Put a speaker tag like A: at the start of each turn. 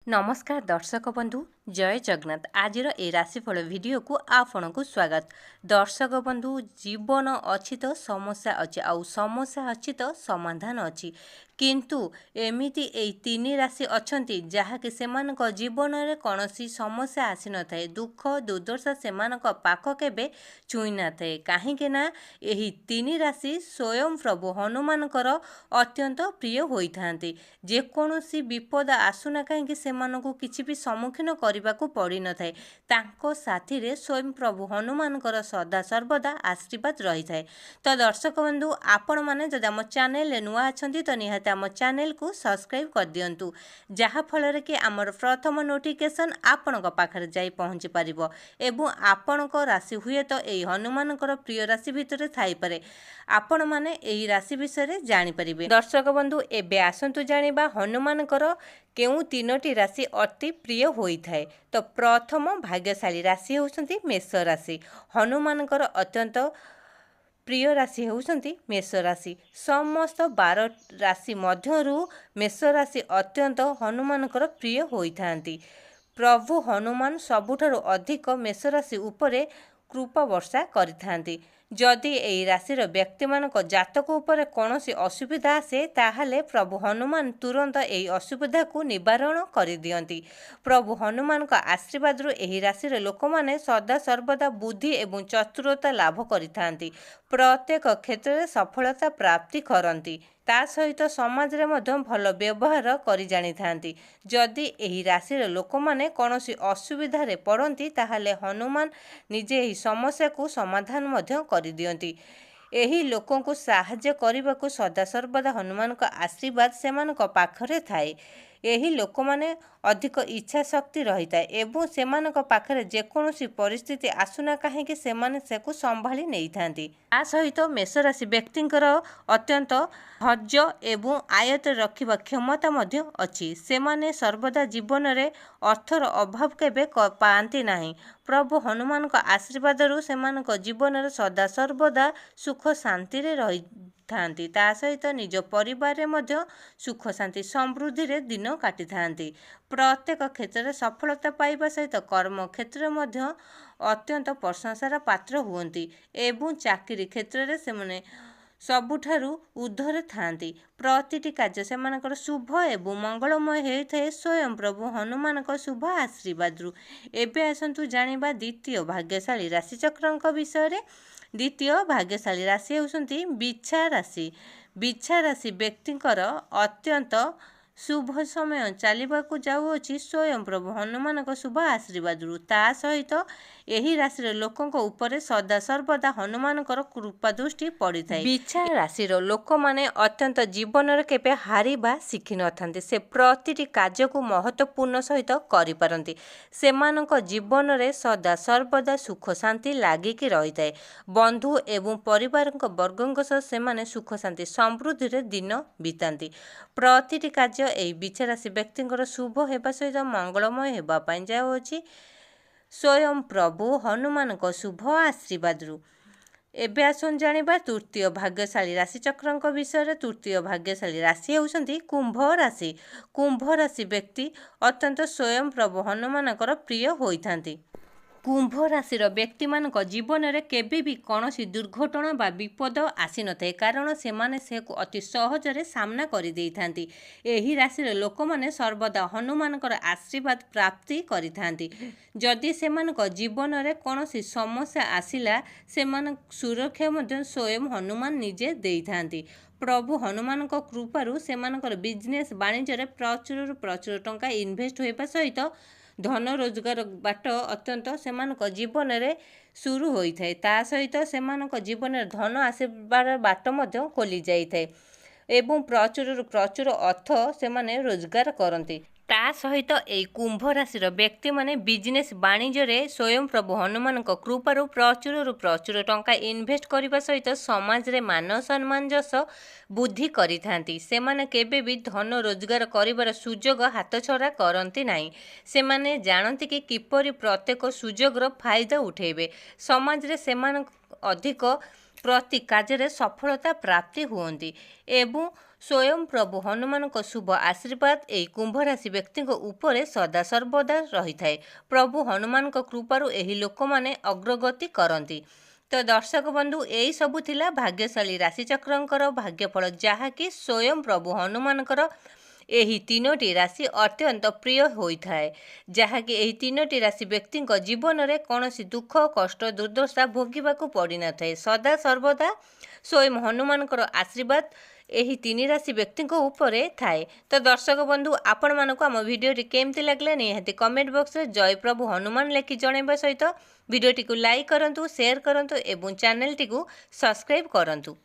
A: नमस्कार दर्शक बंधु जय जगन्नाथ आज ए राशिफल वीडियो को आपण को स्वागत। दर्शक बंधु जीवन अच्छी तो समस्या अच्छी आउ समस्या अच्छी तो समाधान अच्छी किंतु एमिति ए तीन राशि अच्छी जहाँकि सेमानक जीवन में कौन समस्या आसी न थाए दुख दुर्दशा सेमानक पाख केबे छुई न थाए कहीं यही तीन राशि स्वयं प्रभु हनुमानकर अत्यंत प्रिय होइथांती। जेकोसी विपद आसुना कहीं सेमानकु किछि भी सम्मुखीन करबाकू पड़ी न थाए तांको साथी रे स्वयं प्रभु हनुमानकर सदा सर्वदा आशीर्वाद रही थाए। तो दर्शक बंधु आपण माने जदि आम चैनल नुआ अछंती तो निहाती आम चैनल को सब्सक्राइब कर दियंतु जहा फल कि आमर प्रथम नोटिफिकेशन आपण पाखरे जाई पहुंची पारिबो एवं आपण राशि हुए तो यही हनुमानकर प्रिय राशि भितर थाई पारे आपण माने एही राशि विषय जानि परिबे। दर्शक बंधु एबे आसंतु जानिबा हनुमानकर केउ तीनोटी राशि अति प्रिय होइथाए। तो प्रथम भाग्यशाली राशि होउसंती मेष राशि। हनुमानकर अत्यंत प्रिय राशि होउसंती मेष राशि। समस्त 12 राशि मध्यरु मेष राशि अत्यंत हनुमानकर प्रिय होइथांती। प्रभु हनुमान सबुठारु अधिक मेष राशि उपरे कृपा वर्षा करिथांती। जदि एही राशिर व्यक्ति मानक जातक उपरे कौनसी असुविधा आसे ताहले प्रभु हनुमान तुरंत एही असुविधा को निवारण कर दियंती। प्रभु हनुमान का आशीर्वाद एही राशिर लोक माने सदा सर्वदा बुद्धि एवं चतुरता लाभ करिथांती। प्रत्येक क्षेत्र में सफलता प्राप्ति करती ता सहित समाज रे मध्य भल व्यवहार करि जानि थांती। जदि एही राशिर लोक माने कौनसी असुविधा रे पड़ती ताहले हनुमान निजे एही समस्या को समाधान मध्य कर दियंती। एही लोकों को साहाय्य करने को सदा सर्वदा हनुमान का आशीर्वाद सेमानक पाखरे थाए। एही लोक माने अधिक इच्छा शक्ति रही था एवं सेमानक पाखरे जेकोसी परिस्थिति आसुना कहीं सेमाने सेकु संभाली नहीं थांती। आ सहित मेष राशि व्यक्तिंकर अत्यंत धैर्य एवं आयत रखिबा क्षमता मध्य अछि। सेमाने सर्वदा जीवन रे अर्थर अभाव केबे पाआंती नाही। प्रभु हनुमान का आशीर्वाद सेमानक जीवन रे सदा सर्वदा सुख शांति रे रही थांती। ता सहित निज परिवार रे मध्य सुख शांति समृद्धि रे दिन काटी थांती। प्रत्येक क्षेत्र में सफलता पाइबा सहित कर्म क्षेत्र मध्य अत्यंत प्रशंसार पात्र हुअंती एवं चाकरी क्षेत्र में सेमाने सबुठारु ऊर्ध्वरे थांती। प्रतिटी कार्य सेमानकर शुभ एवं मंगलमय होइଥାଏ स्वयं प्रभु हनुमानक शुभ आशीर्वाद रु। एबे आसंतु जानिबा द्वितीय भाग्यशाली राशि चक्रंक विषय। द्वितीय भाग्यशाली राशि होउसंती बिच्छा राशि। बिच्छा राशि व्यक्तिंकर अत्यंत शुभ समय चलवाक जाऊँगी स्वयं प्रभु हनुमान शुभ आशीर्वाद रु। ता सहित यही राशि लोकों उपरे सदा सर्वदा हनुमान कृपा दृष्टि पड़ी था। बिच्छा राशि लोक माने अत्यंत जीवन में केबे हारिबा शिखि न थांते। से प्रतिटी कार्य को महत्वपूर्ण सहित करि पारंती। सेमानक जीवन में सदा सर्वदा सुख शांति लागिकी रही थाए। बंधु एवं परिवार वर्गों सह सेमाने सुख शांति समृद्धि रे दिन बितांती। प्रतिटी कार्य एही बिच्छा राशि व्यक्तिंकर शुभ हेबा सहित मंगलमय हेबा पई जाउछि स्वयं प्रभु हनुमान को शुभ आशीर्वाद रु। एबे आसन जानिबा तृतीय भाग्यशाली राशि चक्रंक विषय। तृतीय भाग्यशाली राशि होउसंती कुंभ राशि। कुंभ राशि व्यक्ति अत्यंत स्वयं प्रभु हनुमानकर प्रिय होइथांती। कुंभ राशिर व्यक्ति मानक जीवन में केबे भी कौनसी दुर्घटना बा विपद आसी न थाए कारण सेमाने से अति सहजरे सामना करि देइथांती। एही राशिर लोक माने सर्वदा हनुमानकर आशीर्वाद प्राप्ति करिथांती। जदि सेमानक जीवन में कौनसी समस्या आसिला सेमान सुरक्षा मध्य स्वयं हनुमान निजे देइथांती। प्रभु हनुमान कृपारु सेमानकर बिजनेस वाणिज्य प्रचुर प्रचुर टंका इन्वेस्ट होइबा सहित धन रोजगार बाट अत्यंत सेमानक जीवन में शुरू होता है। ता सहित सेमानक जीवन में धन आसबार बाट मध्य खोली जाइए एवं प्रचुर प्रचुर अर्थ सेमाने रोजगार करती। ता सहित ए कुंभ राशि व्यक्ति माने बिजनेस वाणिज्य रे स्वयं प्रभु हनुमान कृपारु प्रचुर प्रचुर टंका इन्वेस्ट करने सहित समाज रे मान सम्मान जस बुद्धि करिथांती। सेमाने केबे भी धन रोजगार करिबार सुजोग हाथ छड़ा करती नाही। सेमाने जानती कि किपरि प्रत्येक सुजोगर फायदा उठेबे। समाज रे सेमान अधिक प्रति कार्य सफलता प्राप्ति हुअंती एवं स्वयं प्रभु हनुमान शुभ आशीर्वाद यही कुंभ राशि व्यक्ति उपरे सदा सर्वदा रही है। प्रभु हनुमान कृपारू यही लोक मैंने अग्रगति करती। तो दर्शक बंधु यही सबू थिला भाग्यशाली राशिचक्र भाग्यफल जहाँकि स्वयं प्रभु हनुमानकर यही तीनोटी राशि अत्यंत प्रिय होता है, जहाँकि यही तीनोटी राशि व्यक्ति जीवन में कौन दुख कष्ट दुर्दशा भोगवाक पड़ न था। सदा सर्वदा स्वयं हनुमान आशीर्वाद यही तीन राशि व्यक्ति उपरे थाए। तो दर्शक बंधु आपण मानक आम भिडियोटी केमती लगला निहाती कमेंट बॉक्स में जय प्रभु हनुमान लिखि जणाइबा सहित भिडियोटी को लाइक करंतु, शेयर करंतु एवं चैनल टी को सब्सक्राइब करंतु।